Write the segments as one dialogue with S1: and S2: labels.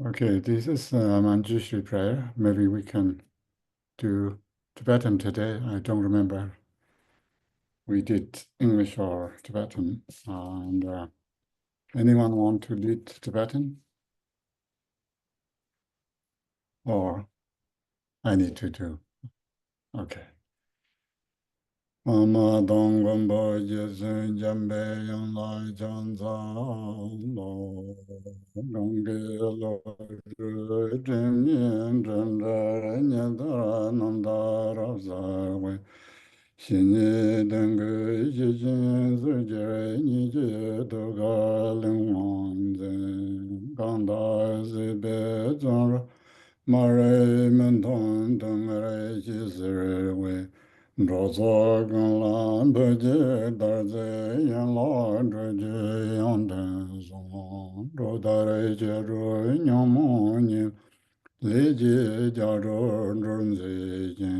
S1: Okay, this is Manjushri prayer. Maybe we can do Tibetan today. I don't remember. We did English or Tibetan. And anyone want to lead Tibetan? Or I need to do? Okay. Ama dongam bo jesun jambe yang lai chan sa lo gongge lo ru chen yin chen ra nyen da ra nam da ra sa we xin yi deng ge yi jin su je re ni je do ga leng wang zhen gang da zi be zhang ra ma re men tong deng re ji zi re we Rō sō gāng lāng bē jē dār zē yāng lā rō jē yāng dēng sōng rō dā rē jē rō nyāng mō nyē lē jē jā rō rō zē jē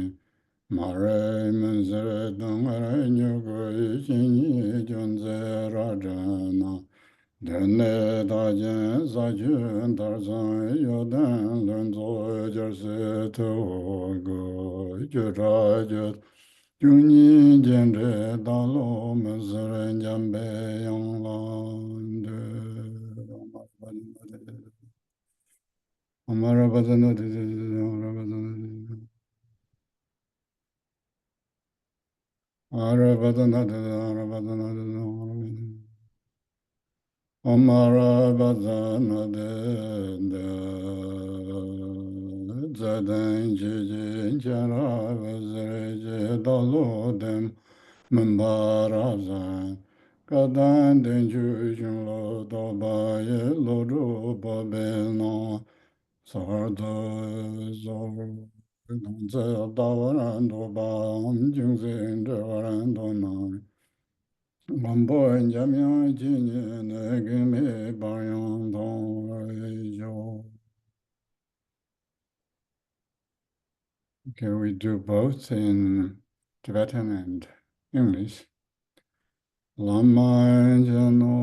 S1: mā rē mēn zē rē dōng rē nyō gō yī xīn yī jiān zē rā zhē nā dēn nē dā jē sā jē dār zāng yō dēng lēn zō jē sē tē wō gō jē rā jē Juni jendre dalo mesere jambe yonglande amara badana amara badana ara badana ara badana amara badana zadan jiji jara vezere dalo dem Mambarazan Kadan Denju Lo Dobaye Lodo Babeno Sardo Zor Danze Davarando Bam Jungzen Devarando Nai Mambo and Jamia Jini Negime Bayan Don Yo. Okay, we do both in Tibetan and English. Lama jano,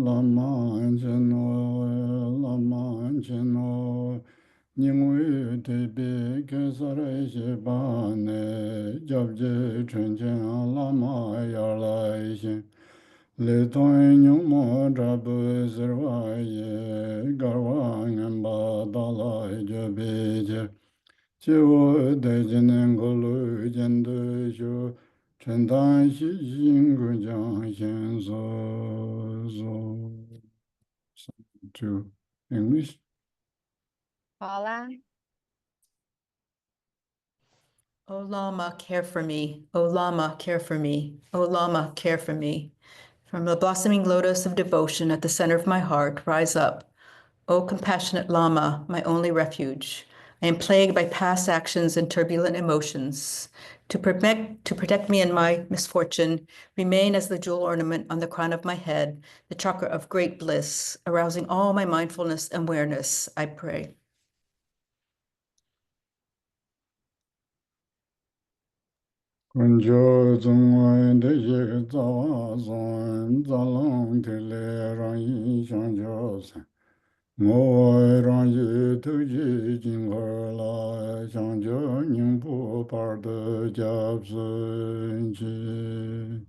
S1: lama jano, lama jano, nyingwe tebe kesare shibane, jabje chunchen lama yarlai shin, le toy nyumo drabu zirwaye, garwa ngamba dalai jabeje, chiwo dejinen golu jende shu, Chendan xi yin gu jiang xian zo to English.
S2: Paula. O Lama, care for me. O Lama, care for me. O Lama, care for me. From the blossoming lotus of devotion at the center of my heart, rise up. O compassionate Lama, my only refuge. I am plagued by past actions and turbulent emotions. To protect me in my misfortune, remain as the jewel ornament on the crown of my head, the chakra of great bliss, arousing all my mindfulness and awareness, I pray.
S1: Kunjo zungwa de ye zawa zon zalang te le rang yi shang jo san. Ngo rang yi tu ji jing ho la shang jo nying po par de jab sun chi.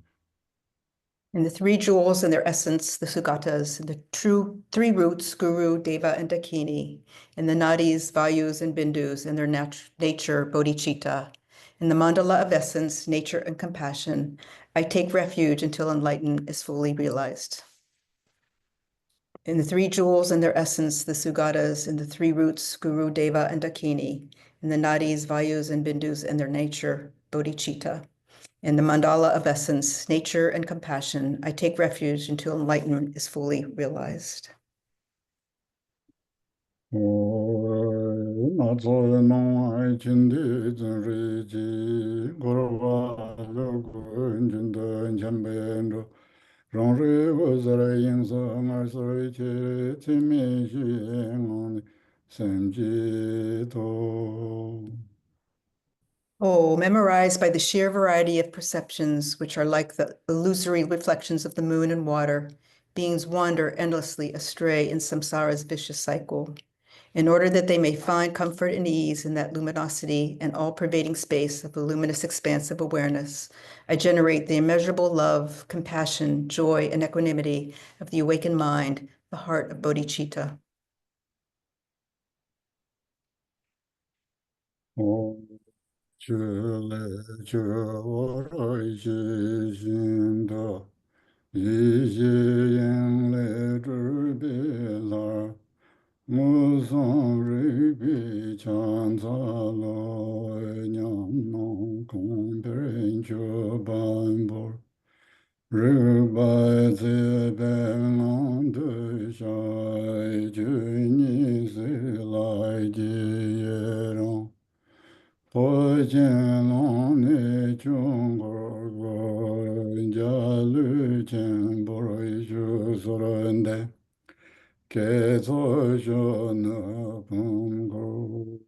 S2: In the three jewels and their essence, the Sugatas, in the true three roots, Guru, Deva, and Dakini, in the Nadis, Vayus, and Bindus, and their nature, Bodhicitta, in the mandala of essence, nature, and compassion, I take refuge until enlightenment is fully realized. In the three jewels and their essence, the Sugatas, in the three roots, Guru, Deva, and Dakini, in the Nadis, Vayus, and Bindus, and their nature, Bodhicitta, in the mandala of essence, nature, and compassion, I take refuge until enlightenment is fully realized.
S1: Na zo no ai chin de zhen ri ji goro wa lo gu jin de chen be ndo rong ri wo za re yin so ma so ri che ti mi shi ngong sem ji to.
S2: Oh, memorized by the sheer variety of perceptions, which are like the illusory reflections of the moon and water, beings wander endlessly astray in samsara's vicious cycle. in order that they may find comfort and ease in that luminosity and all-pervading space of the luminous expanse of awareness. I generate the immeasurable love, compassion, joy, and equanimity of the awakened mind, the heart of bodhicitta.
S1: Oh, 觉来觉往一切心得，一切因来之别来，无上瑞比强杂罗娘能共别人觉般波，日拜自白浪对下，觉你随来结业让。佛见郎内中国国家律见不瑞修所论的，给作学那本国。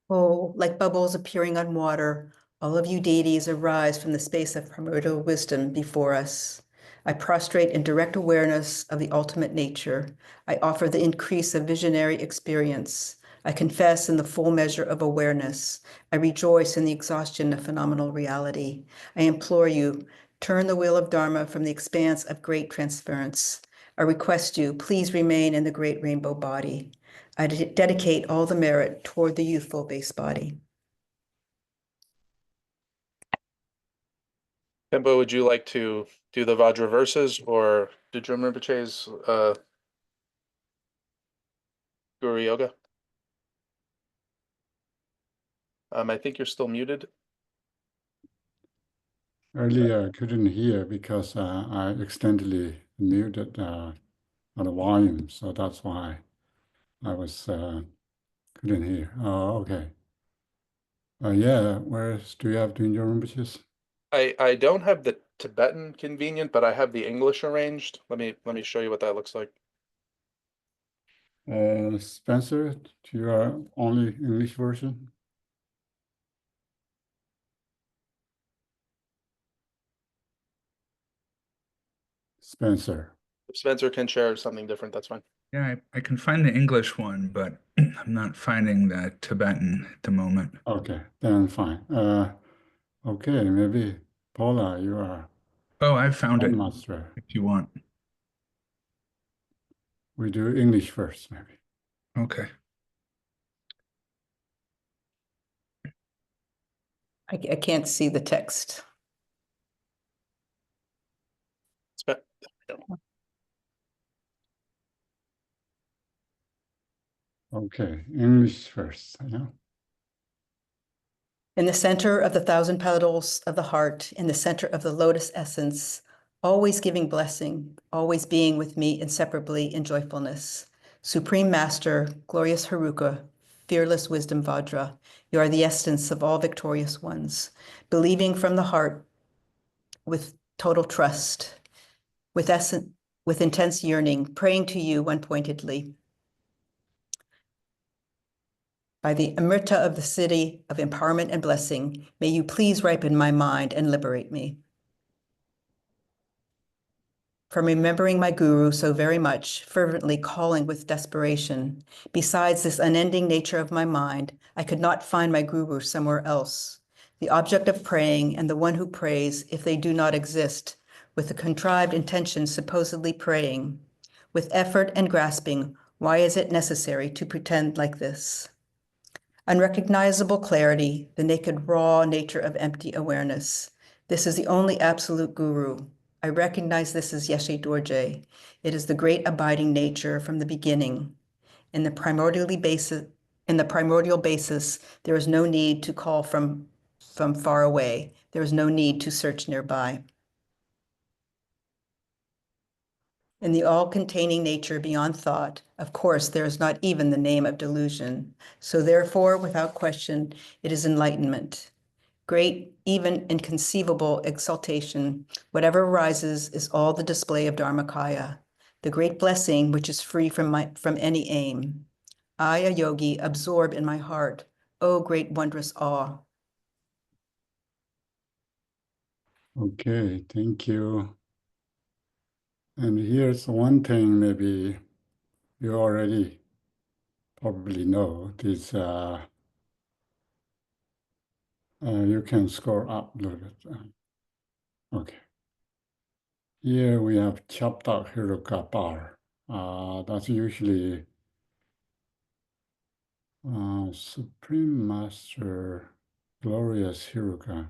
S2: Oh, like bubbles appearing on water, all of you deities arise from the space of primordial wisdom before us. I prostrate in direct awareness of the ultimate nature. I offer the increase of visionary experience. I confess in the full measure of awareness. I rejoice in the exhaustion of phenomenal reality. I implore you, turn the wheel of Dharma from the expanse of great transference. I request you, please remain in the great rainbow body. I dedicate all the merit toward the youthful base body.
S3: Tempo, would you like to do the Vajra verses or do Drum Rinpoche's Guru Yoga? I think you're still muted.
S1: Earlier, I couldn't hear because I accidentally muted the volume, so that's why I was couldn't hear. Oh, okay. Yeah, where's do you have doing your Rinpoches?
S3: I don't have the Tibetan convenient, but I have the English arranged. Let me show you what that looks like.
S1: Spencer, do you have only English version? Spencer.
S3: If Spencer can share something different, that's fine.
S4: Yeah, I can find the English one, but I'm not finding the Tibetan at the moment.
S1: Okay, then fine. Okay, maybe Paula, you are
S4: Oh, I found it
S1: master.
S4: if you want.
S1: We do English first, maybe.
S4: Okay.
S2: I can't see the text.
S3: Spe-
S1: Okay, English first. Yeah.
S2: In the center of the thousand petals of the heart, in the center of the lotus essence, always giving blessing, always being with me inseparably in joyfulness. Supreme Master, glorious Haruka, fearless wisdom Vajra, you are the essence of all victorious ones. Believing from the heart with total trust, with intense yearning, praying to you one pointedly. By the Amrita of the city of empowerment and blessing, may you please ripen my mind and liberate me. From remembering my guru so very much, fervently calling with desperation, besides this unending nature of my mind, I could not find my guru somewhere else. The object of praying and the one who prays, if they do not exist, with the contrived intention supposedly praying, with effort and grasping, why is it necessary to pretend like this? Unrecognizable clarity, the naked raw nature of empty awareness. This is the only absolute guru. I recognize this as Yeshe Dorje. It is the great abiding nature from the beginning. In the primordial basis, there is no need to call from far away. There is no need to search nearby. In the all-containing nature beyond thought, of course, there is not even the name of delusion. So therefore, without question, it is enlightenment. Great, even inconceivable exaltation, whatever arises is all the display of Dharmakaya, the great blessing which is free from any aim. I, a yogi, absorb in my heart, oh great wondrous awe.
S1: Okay, thank you. And here's one thing maybe you already probably know this. You can scroll up a little bit. Okay. Here we have Chaptak Hiruka bar. That's usually Supreme Master Glorious Hiruka.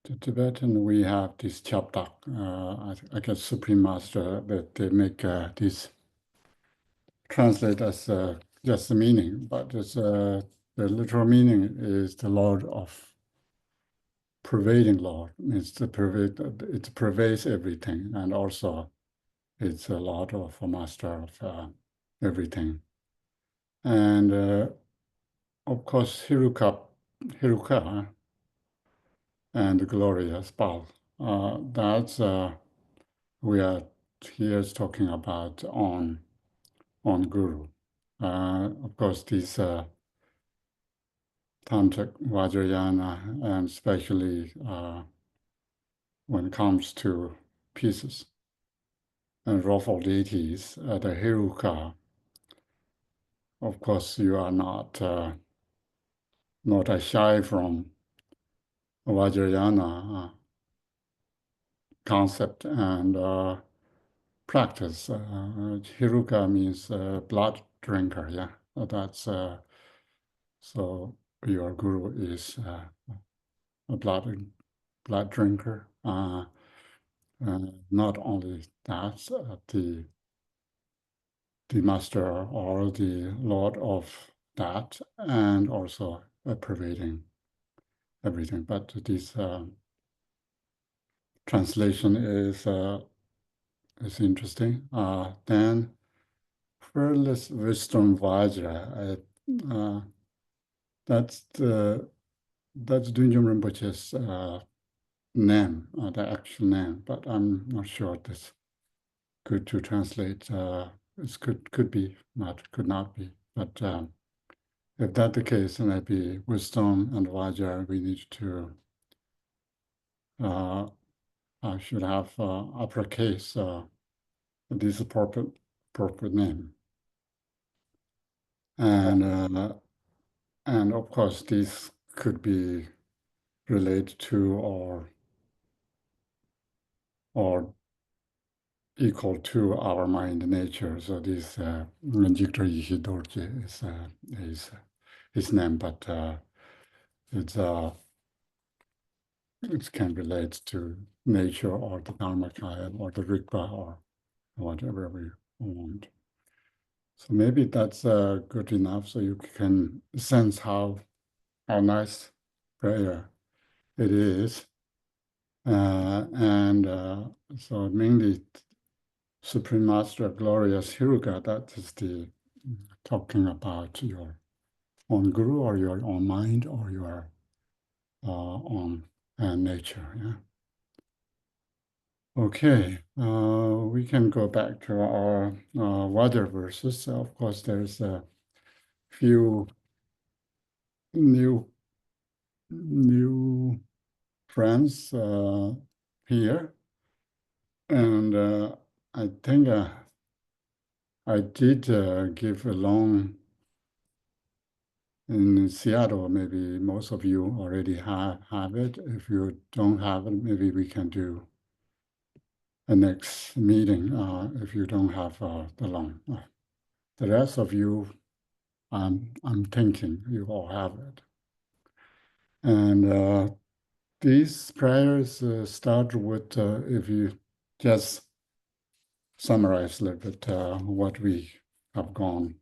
S1: The Tibetan, we have this Chaptak, I guess Supreme Master, that they make this translate as just the meaning, but it's, the literal meaning is the Lord of pervading Lord. Means to pervade, it pervades everything, and also it's a Lord of a master of everything. And of course, Hiruka and the glorious Baal. That's we are here talking about on Guru. Of course, these Tantric Vajrayana, and especially when it comes to pieces and ruffled deities, the Hiruka, of course, you are not as shy from Vajrayana concept and practice. Hiruka means blood drinker, yeah. That's so your guru is a blood drinker. Not only that, the master or the lord of that, and also pervading everything. But this translation is interesting. Then fearless wisdom Vajra. That's Dunjum Rinpoche's name, the actual name, but I'm not sure this good to translate. It could be, could not be. But if that's the case, maybe wisdom and Vajra, we need to I should have uppercase this appropriate name. And of course, this could be related to or equal to our mind nature. So this Jigme Ishidorje is his name, but it can relate to nature or the Dharmakaya or the Rigpa or whatever we want. So maybe that's good enough, so you can sense how nice prayer it is. And so mainly Supreme Master Glorious Hiruka, that is the talking about your own guru or your own mind or your own nature. Yeah. Okay, we can go back to our Vajra verses. Of course, there's a few new friends here, and I think I did give a long in Seattle. Maybe most of you already have it. If you don't have it, maybe we can do a next meeting if you don't have the long. The rest of you, I'm thinking you all have it. And these prayers start with, if you just summarize a little bit what we have gone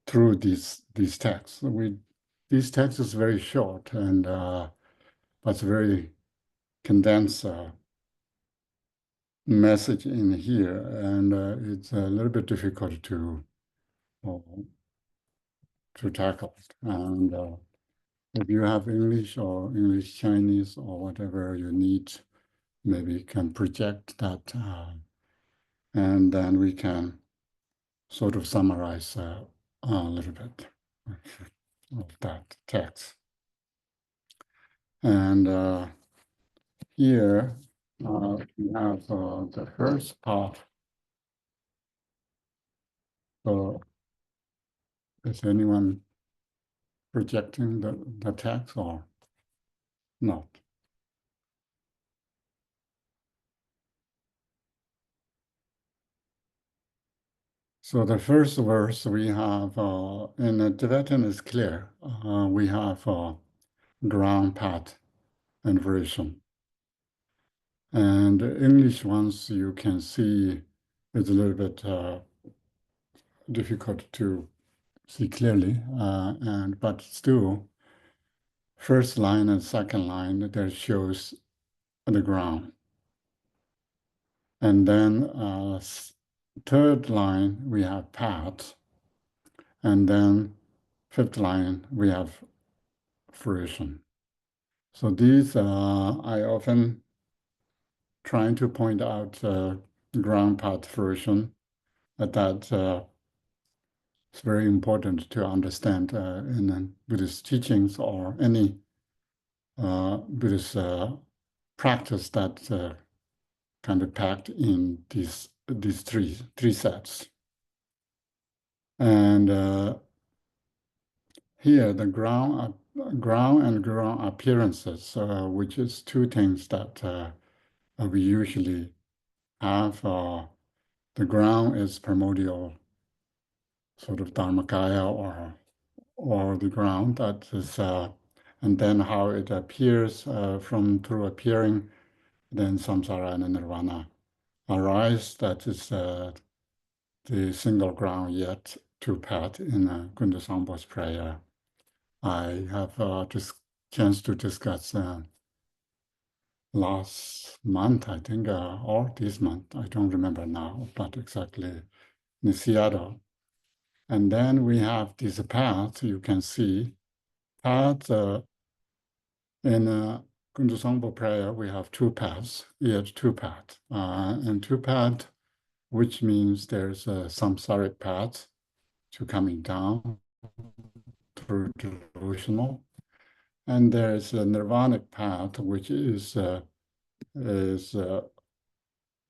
S1: through these texts. These texts is very short and but it's very condensed message in here, and it's a little bit difficult to tackle. And if you have English or English Chinese or whatever you need, maybe you can project that, and then we can sort of summarize a little bit of that text. And here we have the first part. So is anyone projecting the text or not? So the first verse we have in the Tibetan is clear. We have ground, path, and version. And English ones you can see it's a little bit difficult to see clearly, but still, first line and second line that shows the ground, and then third line we have path, and then fifth line we have fruition. So these I often trying to point out ground, path, fruition that it's very important to understand in Buddhist teachings or any Buddhist practice that can be packed in these three sets. And here the ground and ground appearances, which is two things that we usually have. The ground is primordial sort of Dharmakaya or the ground that is, and then how it appears through appearing, then samsara and nirvana arise. That is the single ground yet to path in Kunda Sangpo's prayer. I have just chance to discuss last month, I think, or this month, I don't remember now, but exactly in Seattle. And then we have this path, you can see, path in Kunda Sangpo prayer, we have two paths, yet two paths. And two paths, which means there's a samsaric path to coming down through devotional. And there's a nirvanic path, which is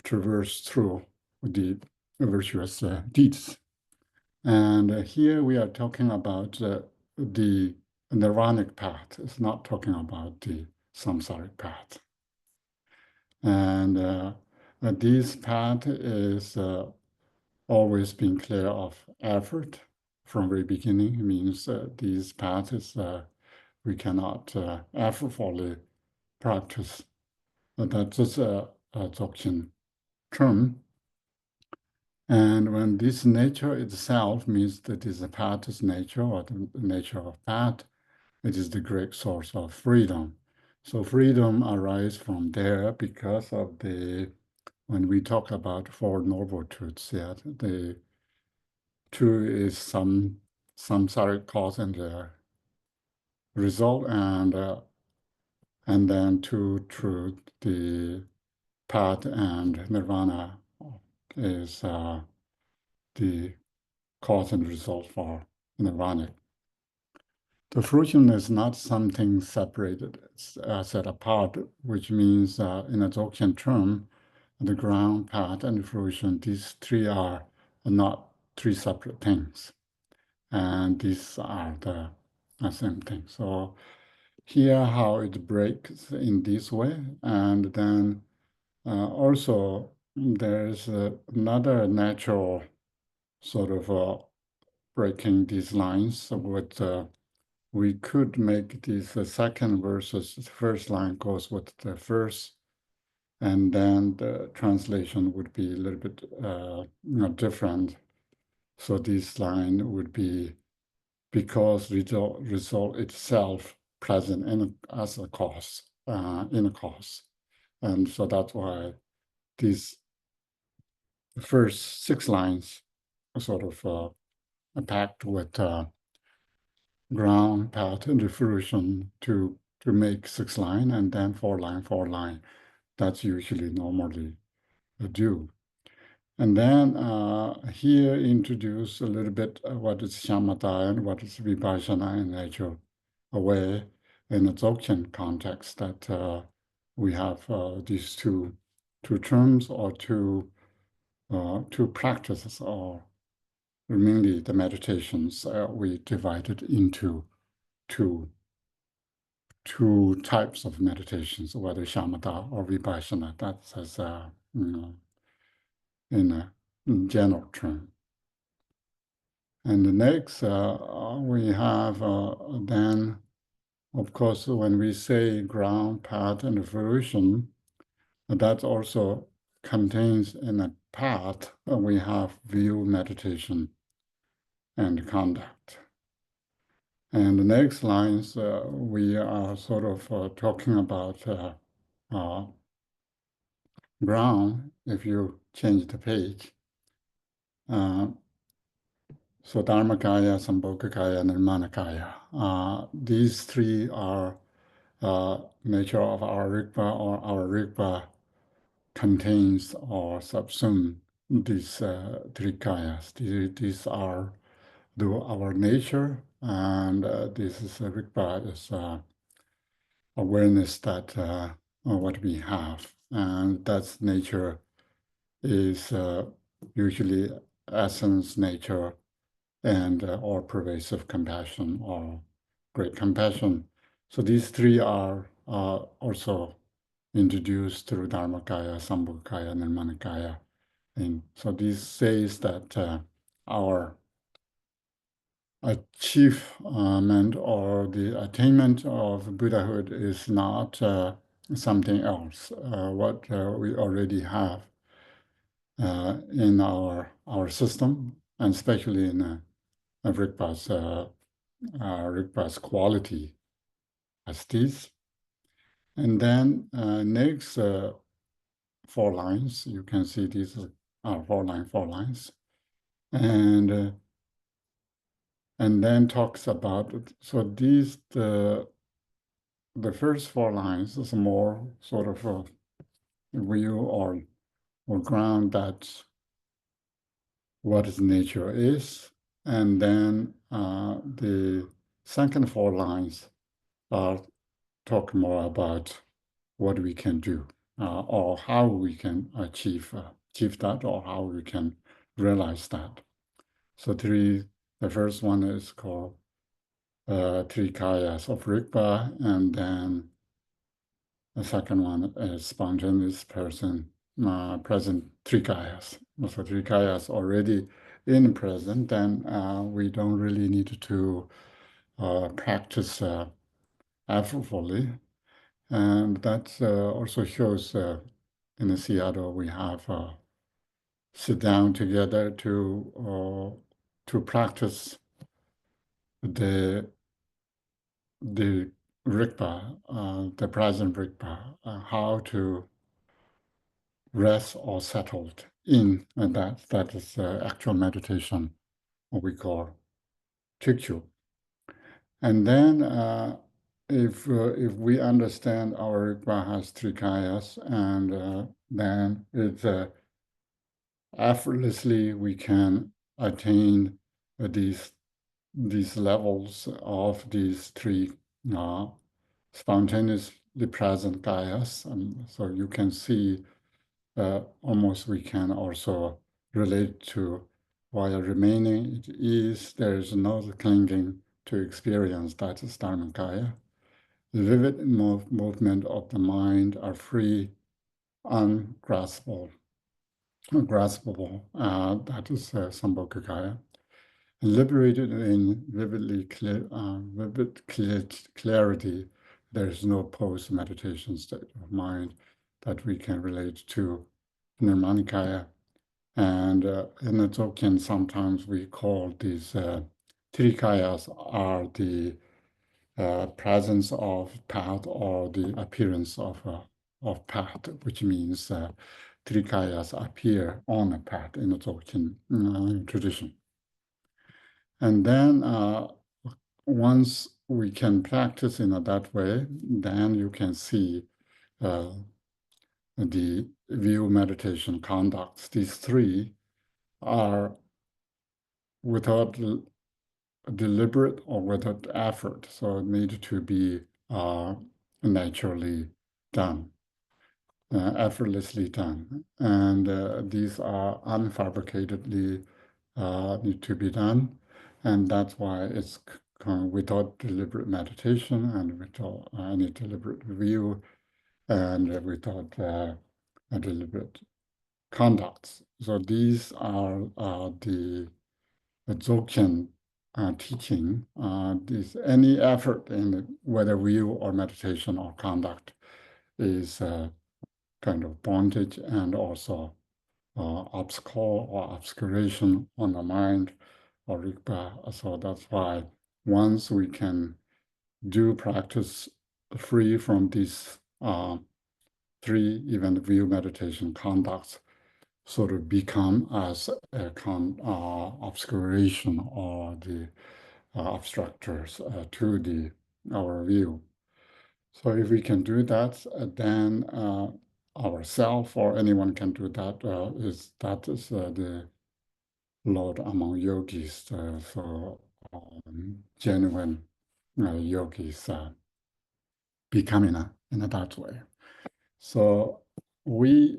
S1: traversed through the virtuous deeds. And here we are talking about the nirvanic path. It's not talking about the samsaric path. And this path is always been clear of effort from very beginning. It means these paths we cannot effortfully practice. That's just a Dzogchen term. And when this nature itself means that is a path's nature or the nature of path, it is the great source of freedom. So freedom arises from there because of when we talk about Four Noble Truths, the truth is some samsaric cause and result, and then two truth, the path and nirvana is the cause and result for nirvana. The fruition is not something separated, it's set apart, which means in a Dzogchen term, the ground, path, and fruition, these three are not three separate things. And these are the same thing. So here how it breaks in this way. And then also there's another natural sort of breaking these lines with we could make these second verses, the first line goes with the first, and then the translation would be a little bit different. So this line would be because result itself present as a cause, in a cause. And so that's why these first 6 lines are sort of packed with ground, path, and fruition to make 6 line, and then 4 line. That's usually normally do. And then here introduce a little bit what is shamatha and what is vipassana in nature, a way in a Dzogchen context that we have these two terms or two practices, or mainly the meditations. We divided into two types of meditations, whether shamatha or vipassana. That's as in a general term. And the next, we have then, of course, when we say ground, path, and evolution, that also contains in a path, we have view, meditation, and conduct. And the next lines, we are sort of talking about ground, if you change the page. So Dharmakaya, Sambhogakaya, and Nirmanakaya. These three are nature of our Rigpa, or our Rigpa contains or subsume these three kayas. These are our nature, and this is Rigpa is awareness that what we have, and that's nature is usually essence, nature, and or pervasive compassion or great compassion. So these three are also introduced through Dharmakaya, Sambhogakaya, and Nirmanakaya. And so this says that our achievement or the attainment of Buddhahood is not something else, what we already have in our system, and especially in Rigpa's quality as these. And then next 4 lines, you can see these are 4 lines. And then talks about, so these, the first 4 lines is more sort of a view or ground that what is nature is. And then the second 4 lines are talk more about what we can do or how we can achieve that, or how we can realize that. So the first one is called 3 kayas of Rigpa, and then the second one is spontaneous present 3 kayas. So 3 kayas already in present, then we don't really need to practice effortfully. And that also shows in the Seattle we have sit down together to practice the Rigpa, the present Rigpa, how to rest or settled in, and that is actual meditation, what we call Chikchu. And then if we understand our Rigpa has 3 kayas, and then it's effortlessly we can attain these levels of these 3 spontaneously present kayas. And so you can see almost we can also relate to while remaining at ease, there is no clinging to experience, that is Dharmakaya. The vivid movement of the mind are free, ungraspable, that is Sambhogakaya. Liberated in vivid clarity, there is no post-meditation state of mind that we can relate to Nirmanakaya. And in the Dzogchen, sometimes we call these 3 kayas are the presence of path or the appearance of path, which means 3 kayas appear on a path in the Dzogchen tradition. And then once we can practice in that way, then you can see the view, meditation, conducts. These 3 are without deliberate or without effort, so it needs to be naturally done. effortlessly done. And these are unfabricatedly need to be done. And that's why it's without deliberate meditation and without any deliberate view and without a deliberate conduct. So these are the Dzogchen teaching. Any effort in whether view or meditation or conduct is kind of bondage and also obstacle or obscuration on the mind or Rigpa. So that's why once we can do practice free from these three even view meditation conducts, sort of become as a obscuration or the obstructors to our view. So if we can do that, then ourself or anyone can do that. That is the Lord among yogis. So genuine yogis becoming in that way. So we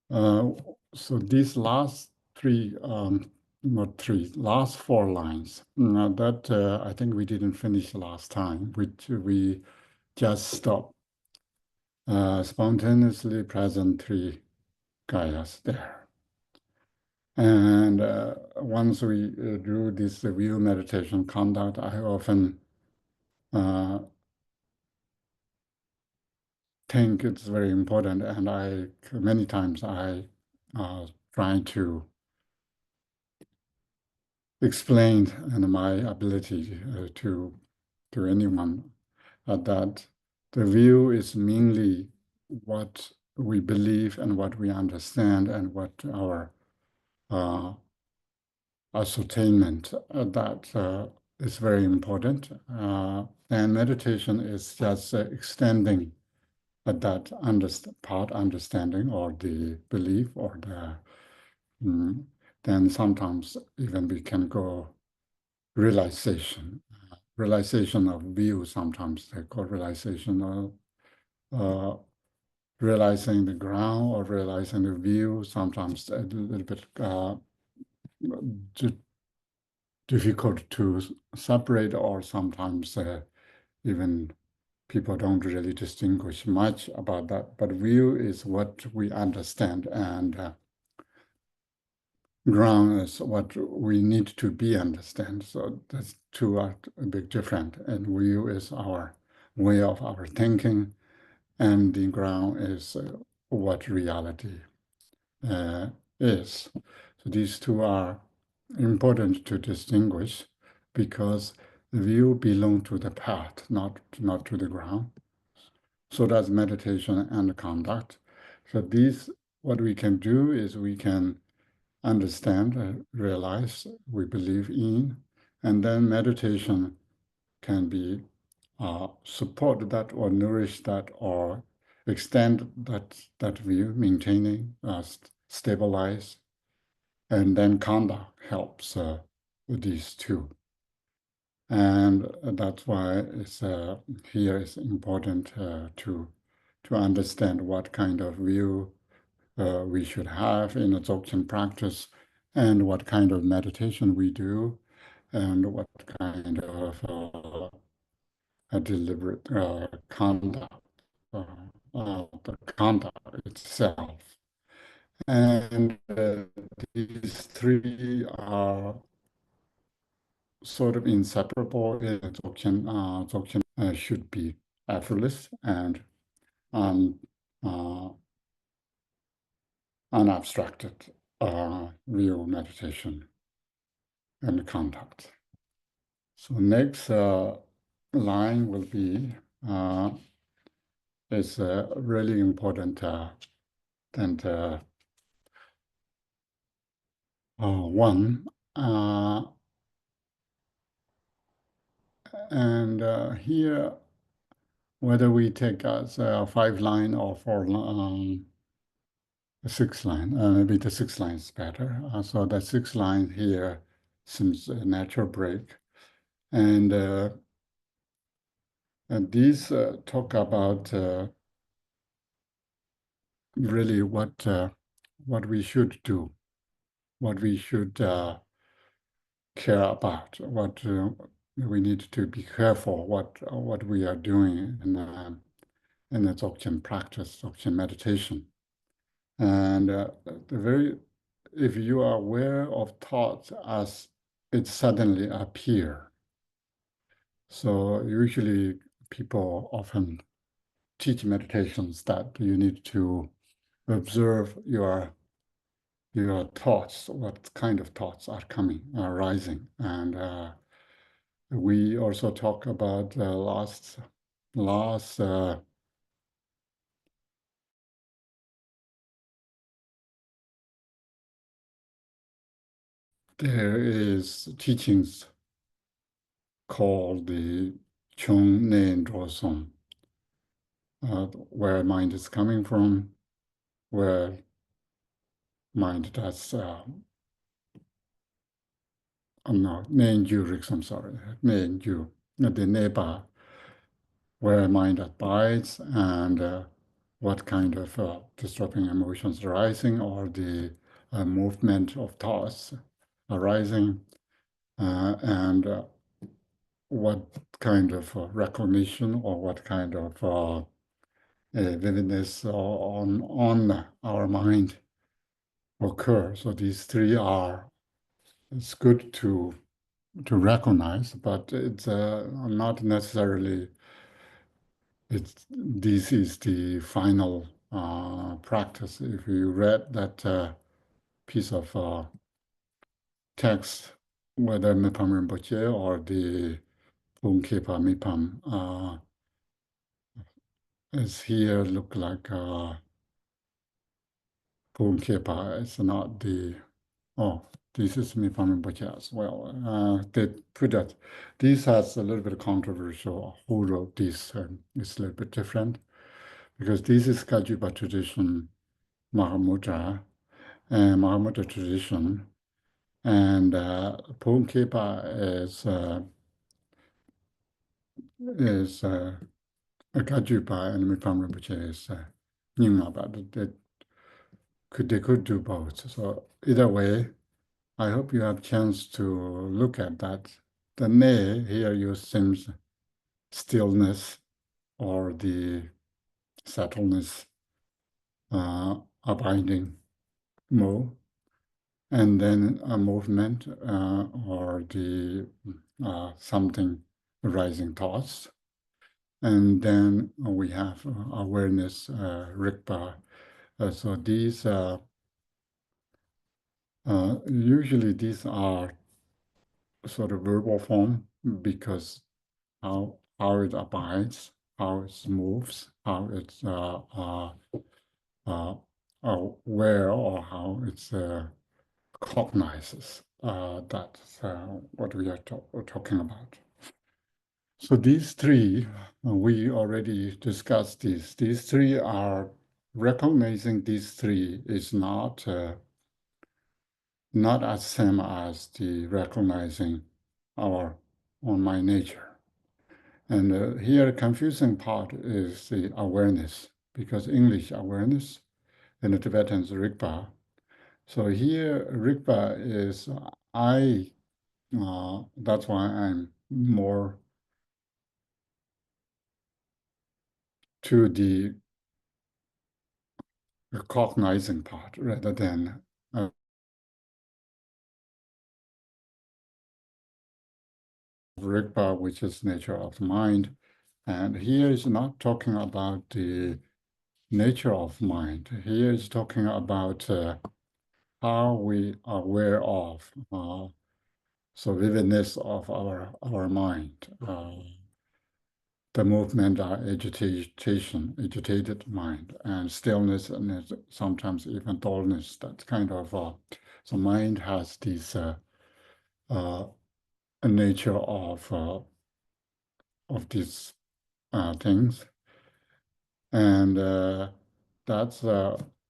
S1: so these last three, not three, last four lines, that I think we didn't finish last time, which we just stopped. Spontaneously present three kayas there. And once we do this view meditation conduct, I often think it's very important, and many times I try to explain and my ability to anyone that the view is mainly what we believe and what we understand and what our ascertainment that is very important. And meditation is just extending that part understanding or the belief or then sometimes even we can go realization of view. Sometimes they call realization of realizing the ground or realizing the view. Sometimes a little bit difficult to separate, or sometimes even people don't really distinguish much about that. But view is what we understand, and ground is what we need to be understand. So that's two are a bit different. And view is our way of our thinking, and the ground is what reality is. So these two are important to distinguish because the view belong to the path, not to the ground. So does meditation and conduct. So these, what we can do is we can understand, realize, we believe in, and then meditation can be support that or nourish that or extend that view, maintaining, stabilize, and then conduct helps with these two. And that's why it's here it's important to understand what kind of view we should have in a Dzogchen practice, and what kind of meditation we do, and what kind of a deliberate conduct, the conduct itself. And these three are sort of inseparable in Dzogchen. Dzogchen should be effortless and unabstracted view, meditation, and conduct. So next line will be is really important and one. And here, whether we take as a 5-line or 6-line, maybe the 6-line is better. So the 6-line here seems a natural break. And And these talk about really what we should do, what we should care about, what we need to be careful, what we are doing in the Dzogchen practice, Dzogchen meditation. And if you are aware of thoughts as it suddenly appear, so usually people often teach meditations that you need to observe your thoughts, what kind of thoughts are coming, are rising. And we also talk about last there is teachings called the Chung Nen Song, where mind is coming from, where mind does, no, Nen Ju Riks, I'm sorry, Nen Ju, the Neba, where mind abides and what kind of disturbing emotions arising or the movement of thoughts arising and what kind of recognition or what kind of vividness on our mind occur. So these three are, it's good to recognize, but it's not necessarily, this is the final practice. If you read that piece of text, whether Mipam Rinpoche or the Lingpa Mipam, is here look like Lingpa. It's not the, oh, this is Mipam Rinpoche as well. They put that, this has a little bit of controversial. Who wrote this? It's a little bit different because this is Kajuba tradition, Mahamudra, and Mahamudra tradition, and Lingpa is a Kajuba and Mipam Rinpoche is Nyingma, but they could do both. So either way, I hope you have a chance to look at that. The ne here seems stillness or the settledness, abiding mo, and then a movement or the something arising thoughts. And then we have awareness, Rigpa. So these usually these are sort of verbal form because how it abides, how it moves, how it's aware or how it's cognizes. That's what we are talking about. So these three, we already discussed these. These three are recognizing these three is not as same as the recognizing our own mind nature. And here, confusing part is the awareness, because English awareness and the Tibetan's Rigpa. So here, Rigpa is that's why I'm more to the cognizing part rather than Rigpa, which is nature of mind. And here is not talking about the nature of mind. Here is talking about how we are aware of, so vividness of our mind. The movement are agitated mind, and stillness, and sometimes even dullness. That's kind of, so mind has this nature of these things. And that's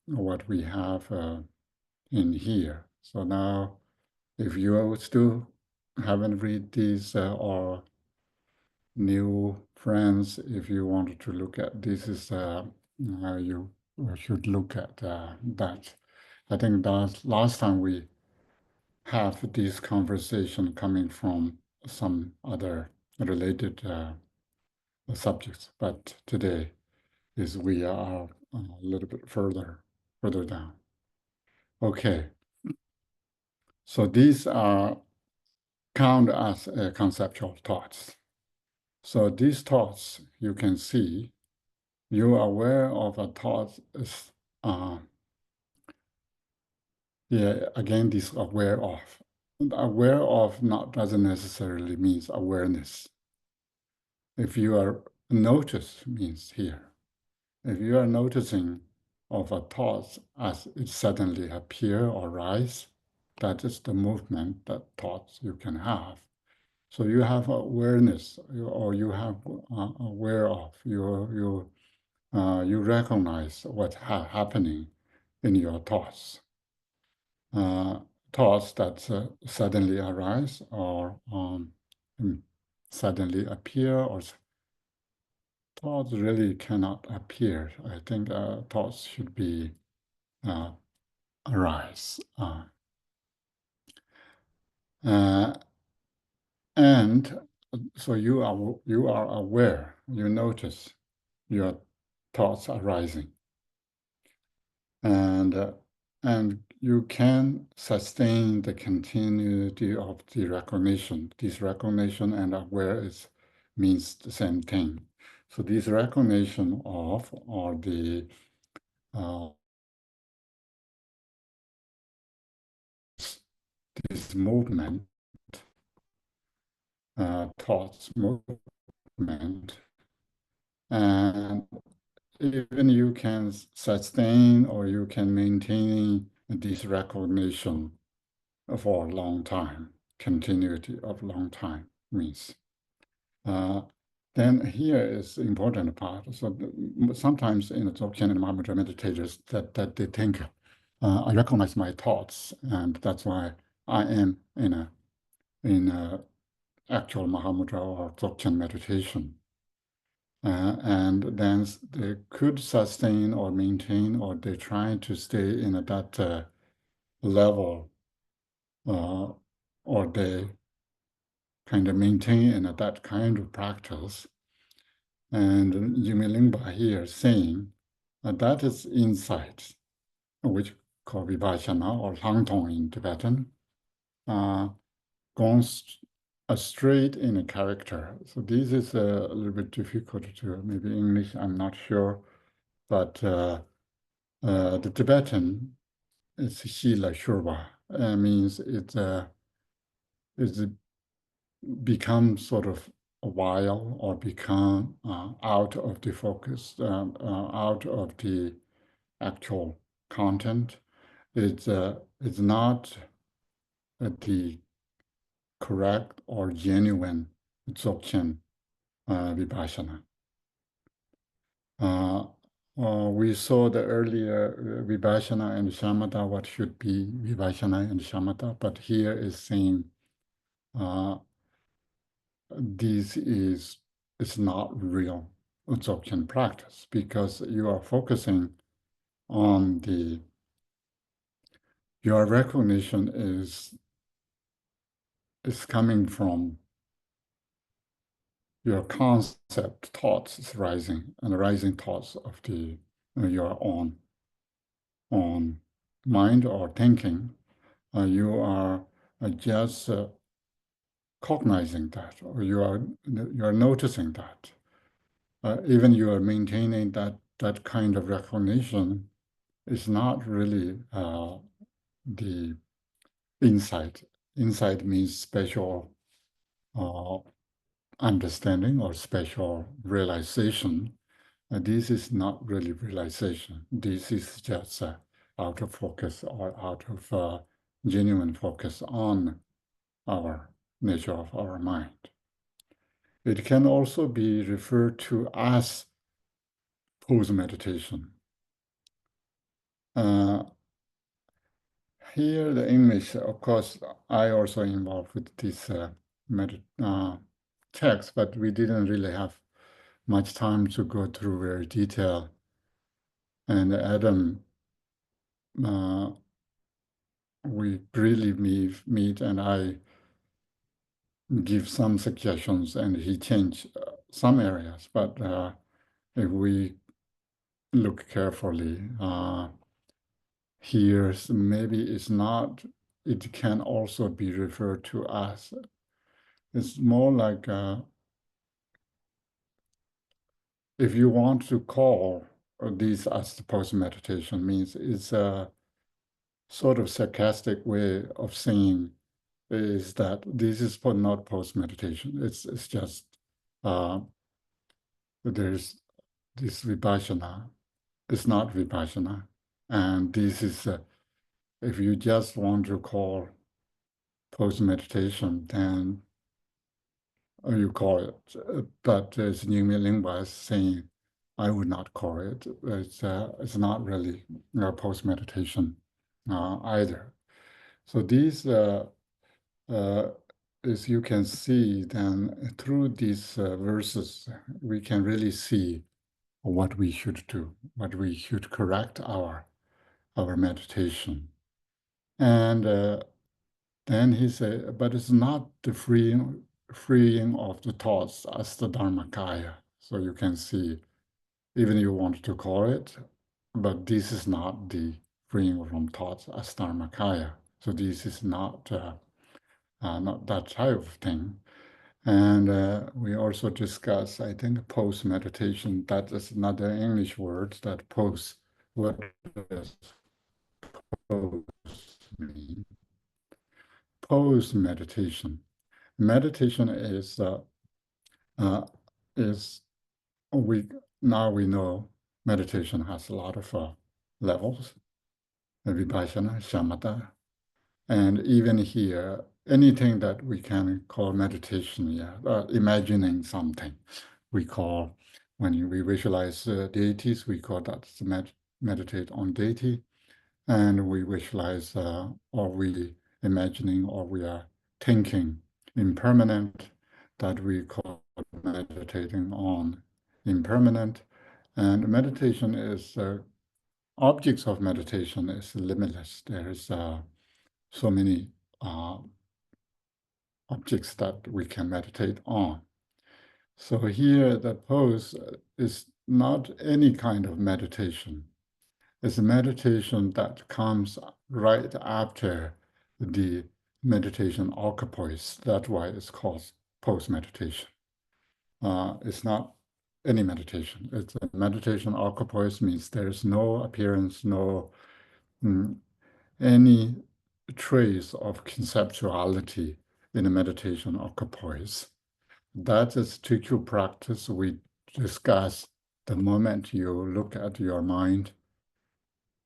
S1: what we have in here. So now, if you still haven't read these or new friends, if you wanted to look at this, is you should look at that. I think last time we have this conversation coming from some other related subjects, but today is we are a little bit further down. Okay, so these are count as conceptual thoughts. So these thoughts, you can see, you are aware of a thought is, again, this aware of. Aware of not doesn't necessarily means awareness. If you are notice means here. If you are noticing of a thought as it suddenly appear or rise, that is the movement that thoughts you can have. So you have awareness, or you have aware of, you recognize what's happening in your thoughts. Thoughts that suddenly arise or suddenly appear, or thoughts really cannot appear. I think thoughts should be arise. And so you are aware, you notice your thoughts arising. And you can sustain the continuity of the recognition. This recognition and aware means the same thing. So this recognition of, or the this movement, thoughts movement, and even you can sustain or you can maintain this recognition for a long time. Continuity of long time means. Then here is the important part. So sometimes in the Dzogchen and Mahamudra meditators that they think, I recognize my thoughts, and that's why I am in a actual Mahamudra or Dzogchen meditation. And then they could sustain or maintain, or they try to stay in that level, or they kind of maintain in that kind of practice. And Jigme Lingpa here saying that is insight, which called Vipashana or Langtong in Tibetan, gone straight in a character. So this is a little bit difficult to, maybe English, I'm not sure, but the Tibetan is Shila Shurva, means it's become sort of a while or become out of the focus, out of the actual content. It's not the correct or genuine Dzogchen Vipassana. We saw the earlier Vipassana and Shamatha, what should be Vipassana and Shamatha, but here is saying this is not real Dzogchen practice, because you are focusing on your recognition is coming from your concept thoughts is rising, and the rising thoughts of your own mind or thinking. You are just cognizing that, or you are noticing that. Even you are maintaining that kind of recognition is not really the insight. Insight means special understanding or special realization. This is not really realization. This is just out of focus or out of genuine focus on our nature of our mind. It can also be referred to as pose meditation. Here, the English, of course, I also involved with this text, but we didn't really have much time to go through very detail. And Adam, we really meet, and I give some suggestions, and he changed some areas. But if we look carefully, here maybe it's not. It can also be referred to as. It's more like if you want to call these as the post-meditation, means it's a sort of sarcastic way of saying is that this is not post-meditation. It's just there's this vipassana. It's not vipassana. And this is, if you just want to call post-meditation, then you call it. But as Jigme Lingpa is saying, I would not call it. It's not really post-meditation either. So these, as you can see, then through these verses, we can really see what we should do, what we should correct our meditation. And then he said, but it's not the freeing of the thoughts as the Dharmakaya. So you can see, even you want to call it, but this is not the freeing from thoughts as Dharmakaya. So this is not that type of thing. And we also discuss, I think, post-meditation. That is another English word, that post. What does post mean? Post-meditation. Meditation is now we know meditation has a lot of levels, vipassana, shamatha, and even here, anything that we can call meditation, imagining something, we call, when we visualize deities, we call that meditate on deity, and we visualize or we imagining or we are thinking impermanent, that we call meditating on impermanent. And meditation is, objects of meditation is limitless. There's so many objects that we can meditate on. So here the pose is not any kind of meditation. It's a meditation that comes right after the meditation occupies. That's why it's called pose meditation. It's not any meditation. It's a meditation occupies means there's no appearance, no any trace of conceptuality in a meditation occupies. That is teacher practice we discuss the moment you look at your mind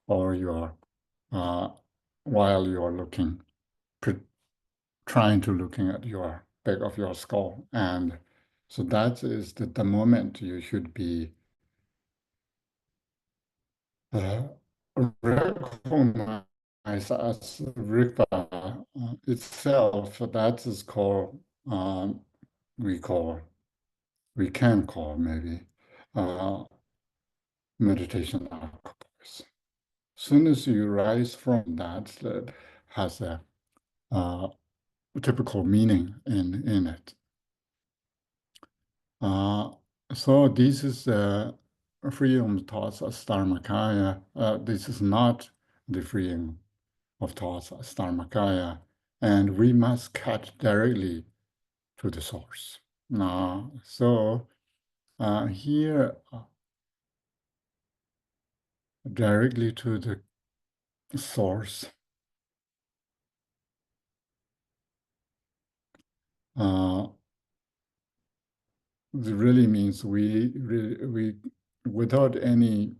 S1: or your while you're looking, trying to looking at your back of your skull. And so that is the moment you should be recognized as Rigpa itself. That is called, we can call maybe meditation occupies. Soon as you rise from that, that has a typical meaning in it. So this is freedom thoughts as Dharmakaya. This is not the freedom of thoughts as Dharmakaya, and we must cut directly to the source. So here, directly to the source. It really means we without any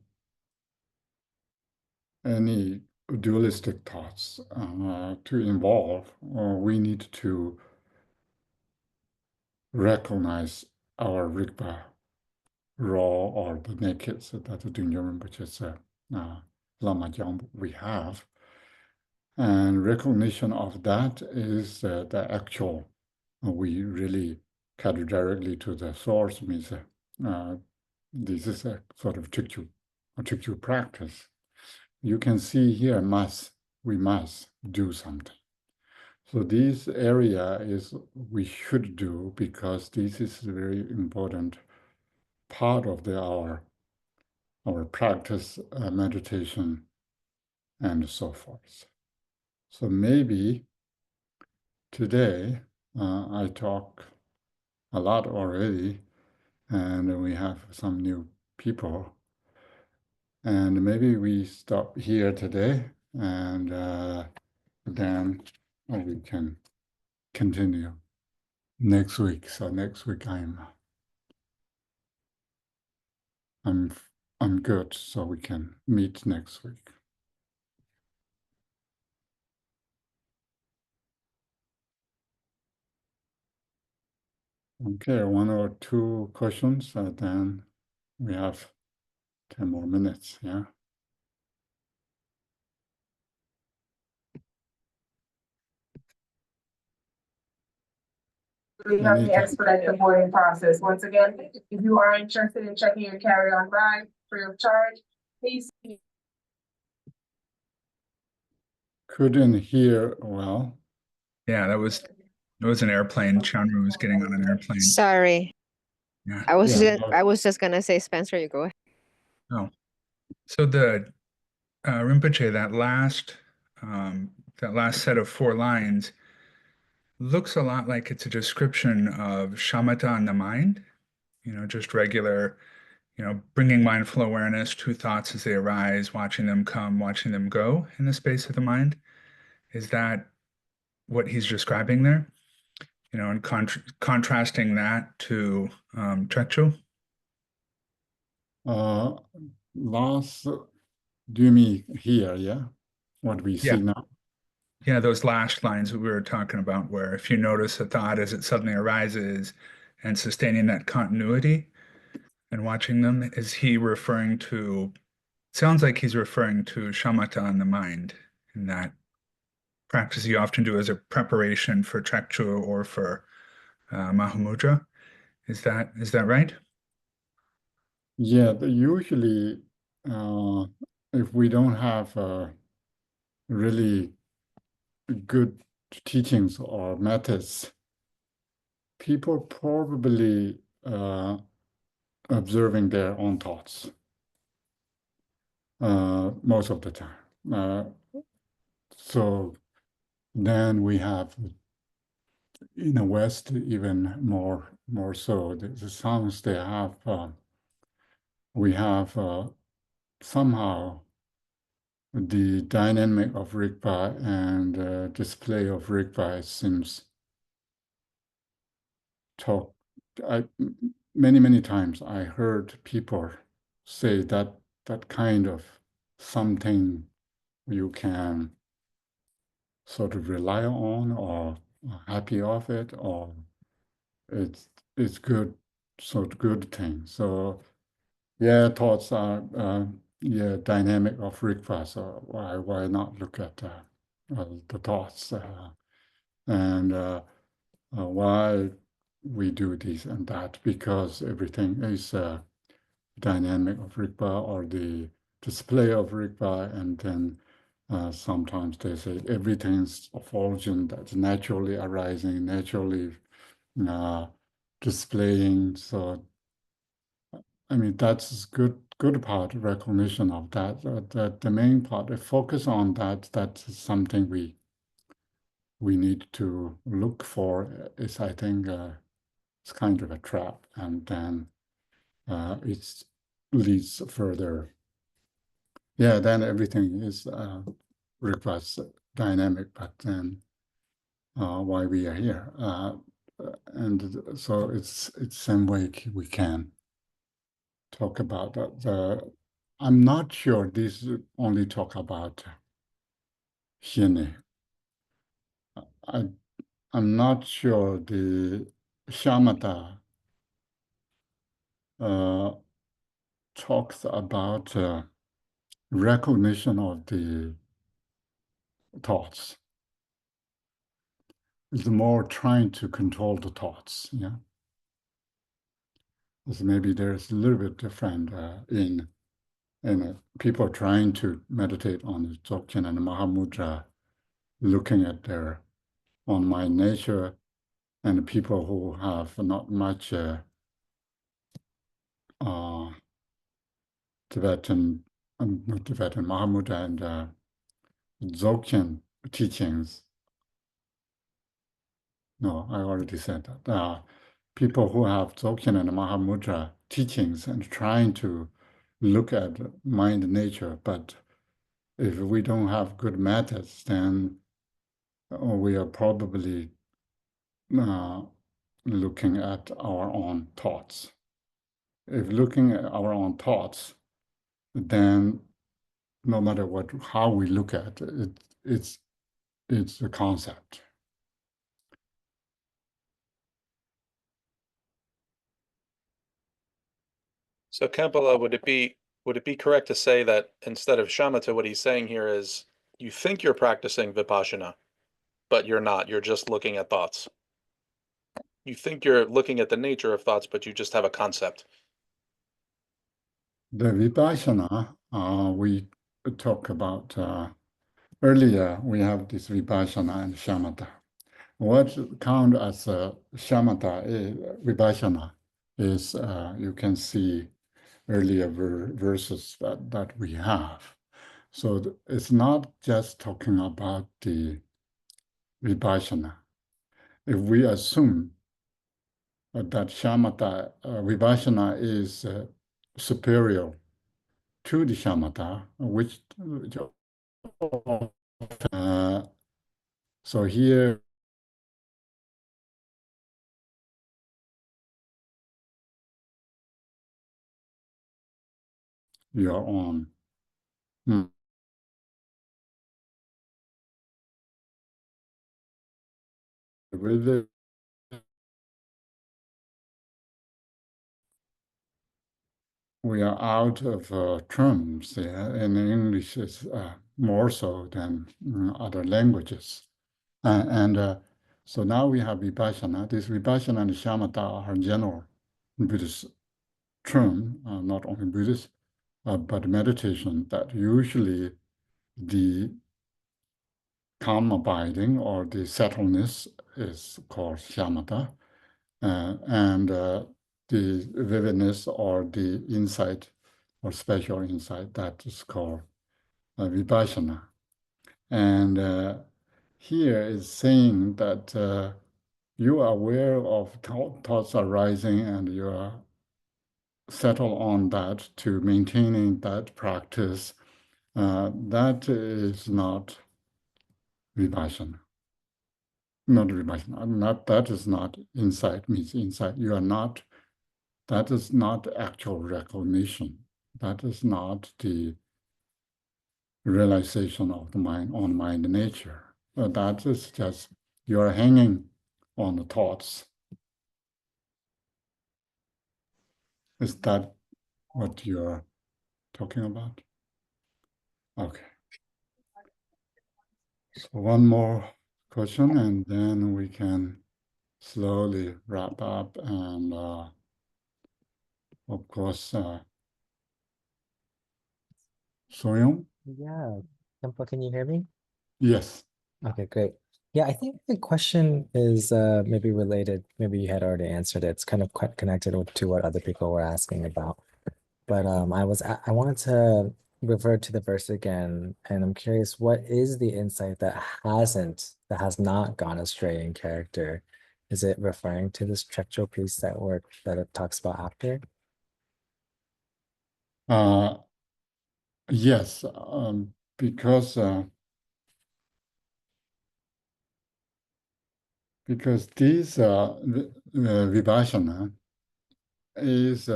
S1: dualistic thoughts to involve, we need to recognize our Rigpa raw or the naked, so that the Dunyo Rinpoche's Lama Jang we have. And recognition of that is the actual, we really carried directly to the source means this is a sort of Jigme practice. You can see here we must do something. So this area is we should do because this is a very important part of our practice, meditation, and so forth. So maybe today I talk a lot already, and we have some new people. And maybe we stop here today, and then we can continue next week. So next week I'm good, so we can meet next week. Okay, one or two questions, then we have 10 more minutes, yeah.
S5: We have to expedite the boarding process. Once again, if you are interested in checking your carry-on bag free of charge, please.
S1: Couldn't hear well.
S4: Yeah, that was an airplane. Chandra was getting on an airplane.
S6: Sorry,
S4: Yeah.
S6: I was
S1: Yeah.
S6: I was just gonna say, Spencer, you go ahead.
S4: Oh, so the Rinpoche, that last set of 4 lines looks a lot like it's a description of shamatha in the mind, just regular, bringing mindful awareness to thoughts as they arise, watching them come, watching them go in the space of the mind. Is that what he's describing there? And contrasting that to Trekchö?
S1: Last, do you mean here, yeah? What we
S4: Yeah.
S1: see now?
S4: Yeah, those last lines that we were talking about, where if you notice a thought as it suddenly arises and sustaining that continuity and watching them, is he referring to, sounds like he's referring to shamatha in the mind, in that practice you often do as a preparation for Trekchö or for Mahamudra. Is that right?
S1: Yeah, usually if we don't have really good teachings or methods, people probably observing their own thoughts most of the time. So then we have in the West even more so. The sounds they have, we have somehow the dynamic of Rigpa and display of Rigpa seems talk. Many times I heard people say that kind of something you can sort of rely on or happy of it, or it's good, sort of good thing. So yeah, thoughts are yeah, dynamic of Rigpa. So why not look at the thoughts and why we do this and that, because everything is dynamic of Rigpa or the display of Rigpa, and then sometimes they say everything's of origin that's naturally arising, naturally displaying. So I mean that's good part, recognition of that. That the main part, focus on that. That's something we need to look for. Is I think it's kind of a trap, and then it leads further. Yeah, then everything is requires dynamic, but then why we are here, and so it's same way we can talk about the. I'm not sure this only talk about Hiene. I'm not sure the shamatha talks about recognition of the thoughts. It's more trying to control the thoughts, yeah. is maybe there's a little bit different in people trying to meditate on the Dzogchen and the Mahamudra, looking at their on mind nature, and people who have not much Tibetan, not Tibetan, Mahamudra and Dzogchen teachings. No, I already said that. People who have Dzogchen and Mahamudra teachings and trying to look at mind nature, but if we don't have good methods, then we are probably looking at our own thoughts. If looking at our own thoughts, then no matter how we look at it, it's a concept.
S3: So Kampala, would it be correct to say that instead of shamatha, what he's saying here is you think you're practicing vipassana, but you're not. You're just looking at thoughts. You think you're looking at the nature of thoughts, but you just have a concept.
S1: The vipassana we talk about earlier. We have this vipassana and shamatha. What count as shamatha vipassana is you can see earlier verses that we have. So it's not just talking about the vipassana. If we assume that shamatha vipassana is superior to the shamatha, which so here you are on. With the we are out of terms there, and English is more so than other languages. So now we have vipassana. This vipassana and shamatha are general Buddhist term, not only Buddhist, but meditation that usually the calm abiding or the settledness is called shamatha, and the vividness or the insight or special insight that is called vipassana. And here is saying that you are aware of thoughts arising and you are settle on that to maintaining that practice. That is not vipassana. Not vipassana. That is not insight, means insight. You are not, that is not actual recognition. That is not the realization of the mind on mind nature. That is just, you are hanging on the thoughts. Is that what you're talking about? Okay. So one more question and then we can slowly wrap up and of course, Soyoung?
S7: Yeah, Temple, can you hear me?
S1: Yes.
S7: Okay, great. Yeah, I think the question is maybe related. Maybe you had already answered it. It's kind of quite connected to what other people were asking about. But I wanted to refer to the verse again, and I'm curious, what is the insight that has not gone astray in character? Is it referring to this Trekcho piece that it talks about after?
S1: Yes, because this vipassana is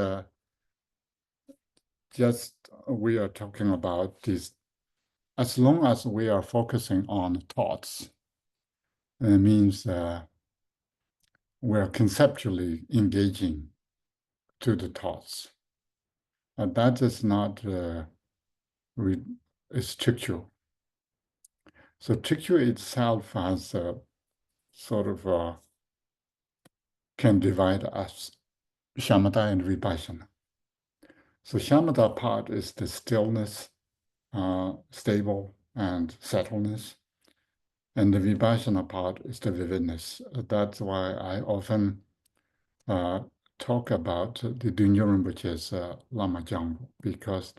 S1: just we are talking about this. As long as we are focusing on thoughts, it means we're conceptually engaging to the thoughts. That is not structural. So structure itself has sort of can divide us shamatha and vipassana. So shamatha part is the stillness, stable and settledness. And the vipassana part is the vividness. That's why I often talk about the Dunyo Rinpoche's Lama Jangpo, because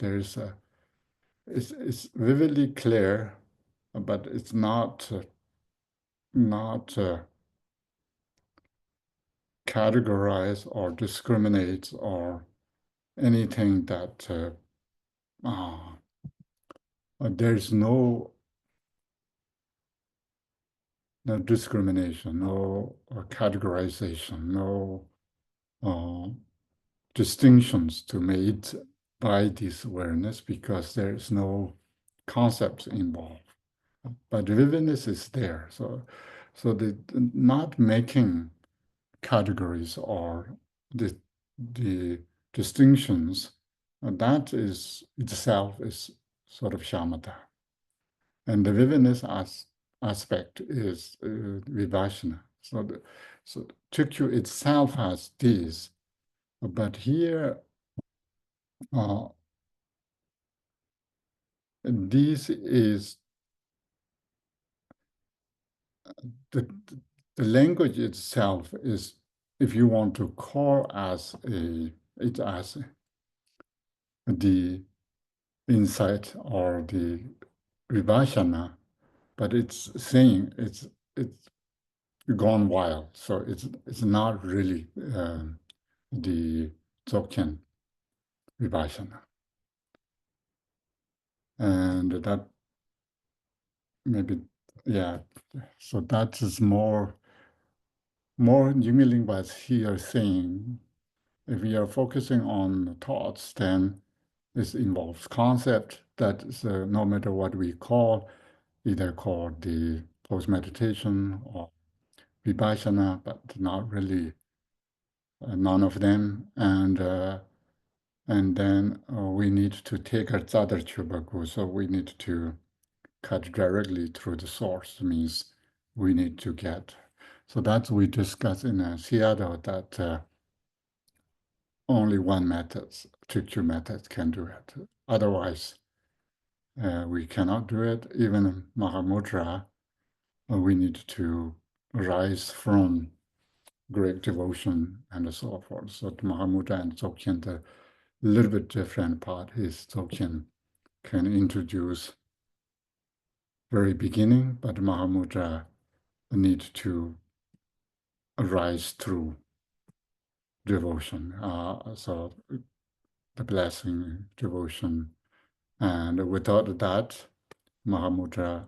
S1: it's vividly clear, but it's not categorize or discriminate or anything that there's no discrimination, no categorization, no distinctions to made by this awareness, because there's no concepts involved. But vividness is there. So the not making categories or the distinctions, that is itself is sort of shamatha. And the vividness aspect is vipassana. So Tukyu itself has these, but here this is the language itself is, if you want to call as it as the insight or the vipassana, but it's saying it's gone wild. So it's not really the Dzogchen vipassana. And that maybe, yeah, so that is more Jigme Lingpa is here saying, if we are focusing on thoughts, then this involves concept that is, no matter what we call, either called the post-meditation or vipassana, but not really none of them. And then we need to take a Zadar Chubaku, so we need to cut directly through the source, means we need to get. So that's we discussed in Seattle that only one method, Tukyu method, can do it. Otherwise, we cannot do it. Even Mahamudra, we need to rise from great devotion and so forth. So Mahamudra and Dzogchen, the little bit different part is Dzogchen can introduce very beginning, but Mahamudra need to arise through devotion. So the blessing, devotion, and without that, Mahamudra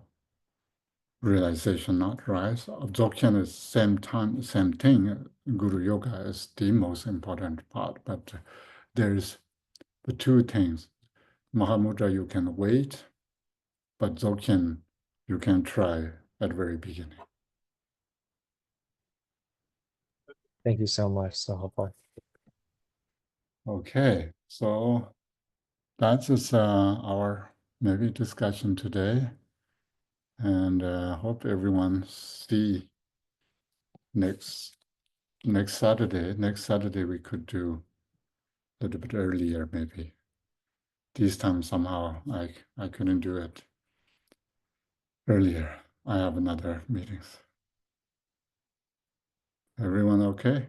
S1: realization not rise. Absorption is same thing. Guru Yoga is the most important part, but there's the two things. Mahamudra you can wait, but Dzogchen you can try at very beginning.
S7: Thank you so much. So helpful.
S1: Okay, so that is our maybe discussion today, and hope everyone see next Saturday. Next Saturday we could do a little bit earlier maybe. This time somehow I couldn't do it earlier. I have another meetings. Everyone okay?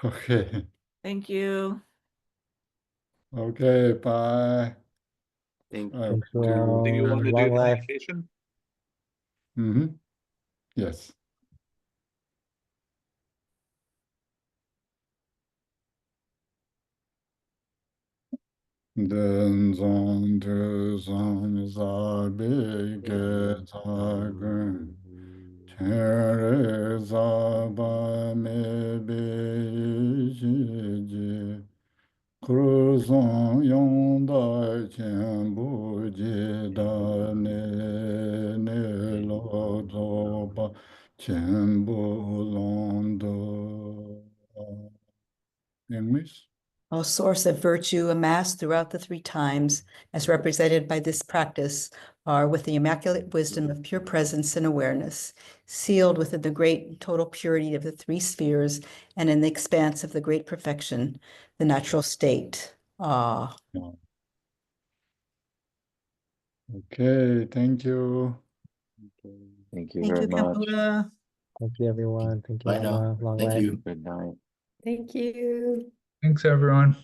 S1: Okay.
S8: Thank you.
S1: Okay, bye.
S3: Thank
S1: I
S7: Thank
S1: will do.
S3: Do you
S7: you.
S3: want to do
S7: Long
S3: the
S7: life.
S3: invocation?
S1: Mm-hmm. Yes. Den zong de zong za bi ge za gun. Chen re za ba me be yi ji. Kuru zong yong da chen bu ji da ne lo zo ba chen bu long do. English?
S2: O source of virtue amassed throughout the three times, as represented by this practice, are with the immaculate wisdom of pure presence and awareness, sealed within the great total purity of the three spheres and in the expanse of the great perfection, the natural state. Ah.
S1: Okay, thank you.
S8: Thank you
S2: Thank
S8: very
S2: you,
S8: much.
S2: Kambuda.
S7: Thank you, everyone. Thank you,
S9: Bye now.
S7: Emma. Long
S9: Thank
S7: life.
S9: you.
S8: Good night.
S6: Thank you.
S4: Thanks, everyone.